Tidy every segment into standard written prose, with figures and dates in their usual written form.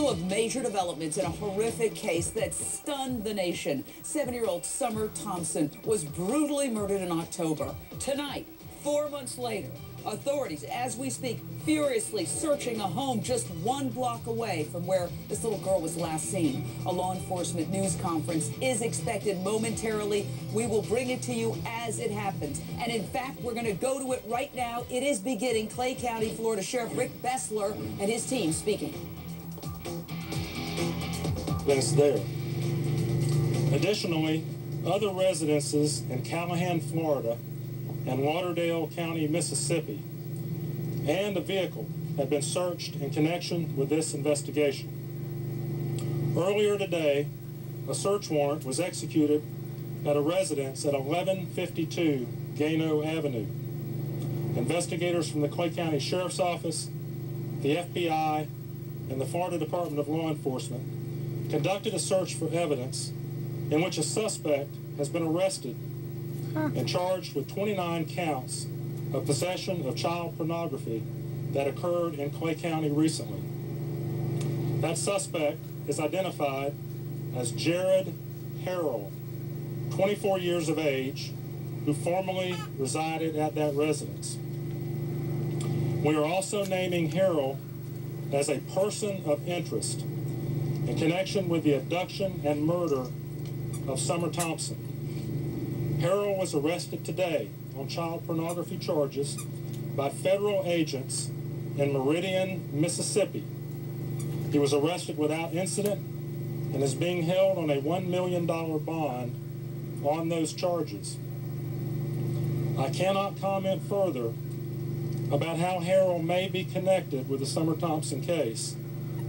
couple of major developments in a horrific case that stunned the nation. 7-year-old Summer Thompson was brutally murdered in October. Tonight, 4 months later, authorities, as we speak, furiously searching a home just 1 block away from where this little girl was last seen. A law enforcement news conference is expected momentarily. We will bring it to you as it happens. And in fact, we're going to go to it right now. It is beginning. Clay County, Florida Sheriff Rick Bessler and his team speaking. That's there. Additionally, other residences in Callahan, Florida, and Lauderdale County, Mississippi, and a vehicle have been searched in connection with this investigation. Earlier today, a search warrant was executed at a residence at 1152 Gano Avenue. Investigators from the Clay County Sheriff's Office, the FBI, and the Florida Department of Law Enforcement conducted a search for evidence in which a suspect has been arrested and charged with 29 counts of possession of child pornography that occurred in Clay County recently. That suspect is identified as Jared Harrell, 24 years of age, who formerly resided at that residence. We are also naming Harrell as a person of interest in connection with the abduction and murder of Summer Thompson. Harrell was arrested today on child pornography charges by federal agents in Meridian, Mississippi. He was arrested without incident and is being held on a $1 million bond on those charges. I cannot comment further about how Harrell may be connected with the Summer Thompson case,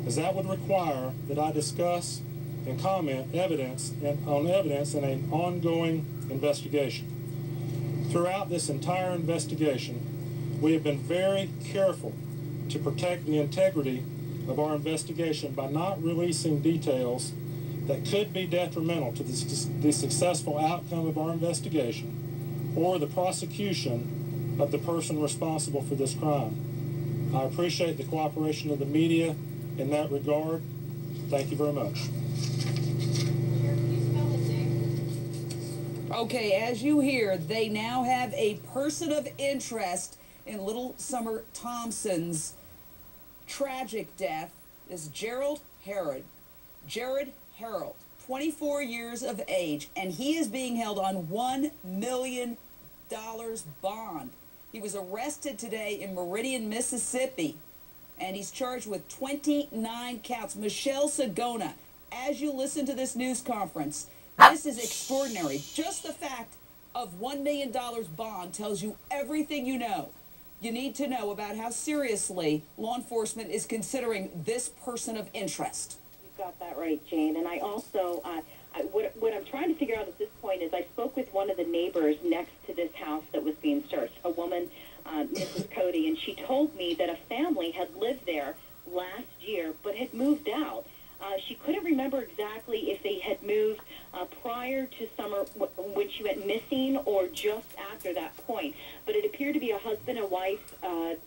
as that would require that I discuss and comment on evidence in an ongoing investigation. Throughout this entire investigation, we have been very careful to protect the integrity of our investigation by not releasing details that could be detrimental to the successful outcome of our investigation or the prosecution of the person responsible for this crime. I appreciate the cooperation of the media in that regard. Thank you very much. Okay, as you hear, they now have a person of interest in little Summer Thompson's tragic death. Is Jared Harrell, 24 years of age, and he is being held on $1 million bond. He was arrested today in Meridian, Mississippi, and he's charged with 29 counts. Michelle Sagona, as you listen to this news conference, this is extraordinary. Just the fact of $1 million bond tells you everything you need to know about how seriously law enforcement is considering this person of interest. You've got that right, Jane. And I also, what I'm trying to figure out at this point is I spoke with one of the neighbors next to this house that was being searched, a woman, Mrs. Cody, and she told me that a family had lived there last year but had moved out. She couldn't remember exactly if they had moved prior to summer when she went missing or just after that point. But it appeared to be a husband and wife,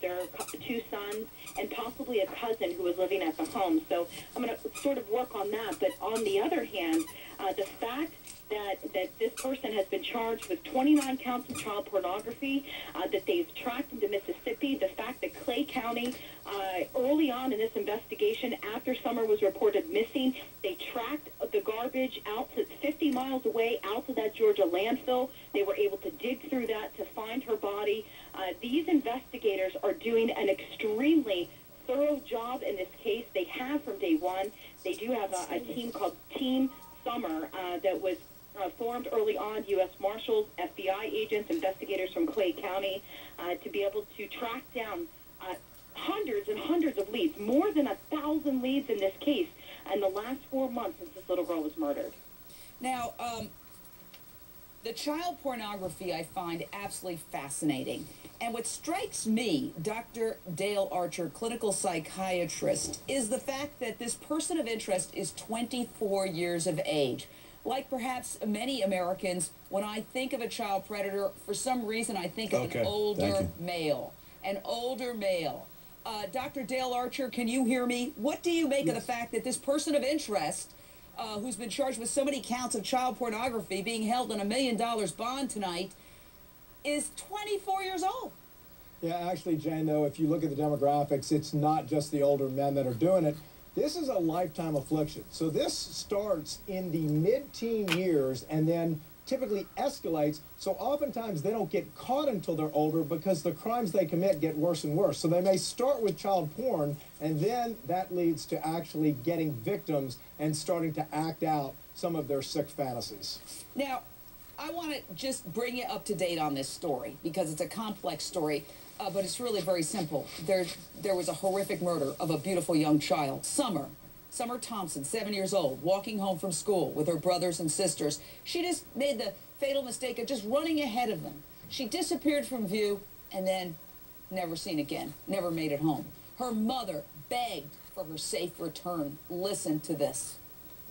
their 2 sons, and possibly a cousin who was living at the home. So I'm going to sort of work on that. But on the other hand, the fact that this person has been charged with 29 counts of child pornography, that they've tracked him to Mississippi, the fact that Clay County, early on in this investigation, after Summer was reported missing, they tracked the garbage out to 50 miles away, out to that Georgia landfill. They were able to dig through that to find her body. These investigators are doing an extremely thorough job in this case. They have from day one. They do have a team called Team Summer that was formed early on, U.S. Marshals, FBI agents, investigators from Clay County, to be able to track down hundreds and hundreds of leads, more than 1,000 leads in this case in the last 4 months since this little girl was murdered. Now, the child pornography I find absolutely fascinating. And what strikes me, Dr. Dale Archer, clinical psychiatrist, is the fact that this person of interest is 24 years of age. Like perhaps many Americans, when I think of a child predator, for some reason I think of an older male. An older male. Dr. Dale Archer, can you hear me? What do you make of the fact that this person of interest, who's been charged with so many counts of child pornography, being held on $1 million bond tonight, is 24 years old? Yeah, actually, Jane, though, if you look at the demographics, it's not just the older men that are doing it. This is a lifetime affliction. So this starts in the mid-teen years and then typically escalates. So oftentimes they don't get caught until they're older because the crimes they commit get worse and worse. So they may start with child porn, and then that leads to actually getting victims and starting to act out some of their sick fantasies. Now, I want to just bring you up to date on this story because it's a complex story. But it's really very simple. There was a horrific murder of a beautiful young child, Summer Thompson, 7 years old, walking home from school with her brothers and sisters. She just made the fatal mistake of just running ahead of them. She disappeared from view and then never seen again, never made it home. Her mother begged for her safe return. Listen to this.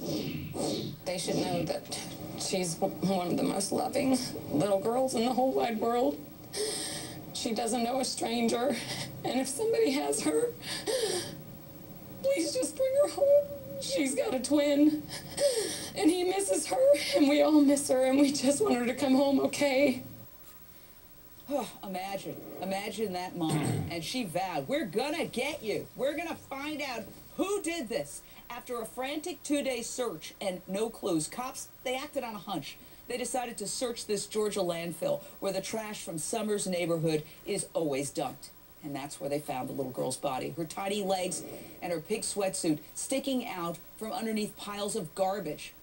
They should know that she's one of the most loving little girls in the whole wide world. She doesn't know a stranger, and if somebody has her, please just bring her home. She's got a twin, and he misses her, and we all miss her, and we just want her to come home, okay? Imagine that mom, and she vowed, we're gonna get you. We're gonna find out who did this. After a frantic 2-day search and no clues, cops, they acted on a hunch. They decided to search this Georgia landfill where the trash from Summers neighborhood is always dumped. And that's where they found the little girl's body, her tiny legs and her pink sweatsuit sticking out from underneath piles of garbage.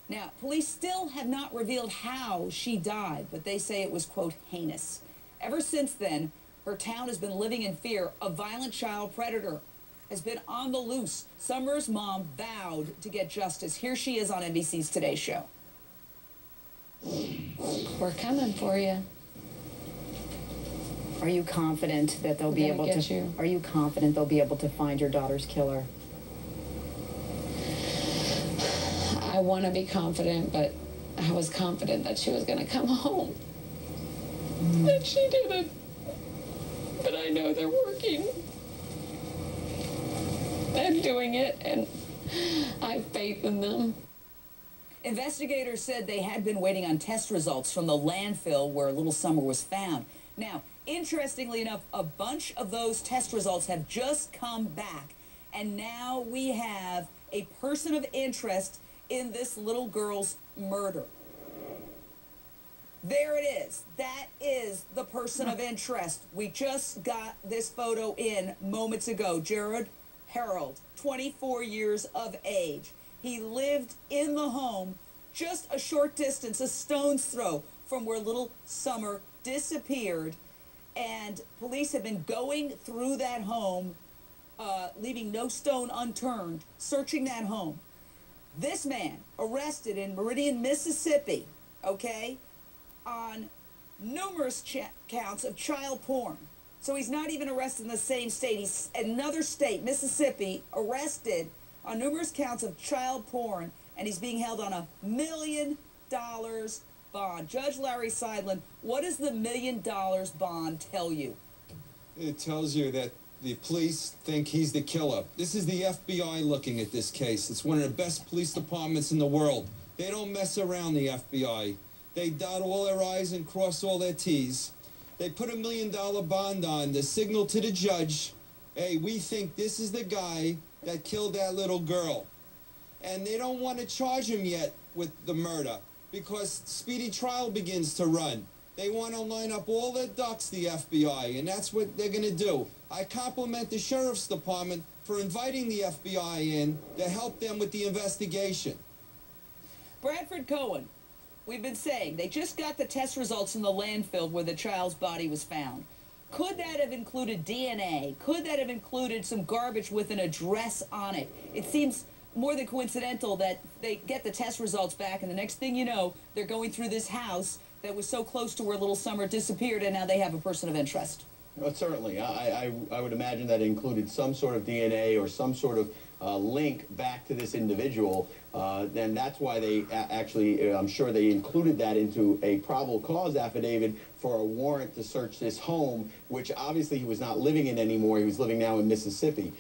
Now, police still have not revealed how she died, but they say it was, quote, heinous. Ever since then, her town has been living in fear. A violent child predator has been on the loose. Summers' mom vowed to get justice. Here she is on NBC's Today Show. We're coming for you. Are you confident that they'll be able to? Are you confident they'll be able to find your daughter's killer? I want to be confident, but I was confident that she was going to come home. And she didn't. But I know they're working. They're doing it, and I have faith in them. Investigators said they had been waiting on test results from the landfill where little Summer was found. Now, interestingly enough, a bunch of those test results have just come back, and now we have a person of interest in this little girl's murder. There it is. That is the person of interest. We just got this photo in moments ago. Jared Harold, 24 years of age. He lived in the home just a short distance, a stone's throw from where little Summer disappeared. And police have been going through that home, leaving no stone unturned, searching that home. This man arrested in Meridian, Mississippi, okay, on numerous counts of child porn. So he's not even arrested in the same state. He's in another state, Mississippi, arrested on numerous counts of child porn, and he's being held on $1 million bond. Judge Larry Seidlin, what does the $1 million bond tell you? It tells you that the police think he's the killer. This is the FBI looking at this case. It's one of the best police departments in the world. They don't mess around, the FBI. They dot all their I's and cross all their T's. They put $1 million bond on to signal to the judge, hey, we think this is the guy that killed that little girl. And they don't want to charge him yet with the murder because speedy trial begins to run. They want to line up all their ducks, the FBI, and that's what they're going to do. I compliment the Sheriff's Department for inviting the FBI in to help them with the investigation. Bradford Cohen, we've been saying they just got the test results from the landfill where the child's body was found. Could that have included DNA? Could that have included some garbage with an address on it? It seems more than coincidental that they get the test results back, and the next thing you know, they're going through this house that was so close to where little Summer disappeared, and now they have a person of interest. Certainly. I would imagine that included some sort of DNA or some sort of link back to this individual. And that's why they actually, I'm sure they included that into a probable cause affidavit for a warrant to search this home, which obviously he was not living in anymore. He was living now in Mississippi.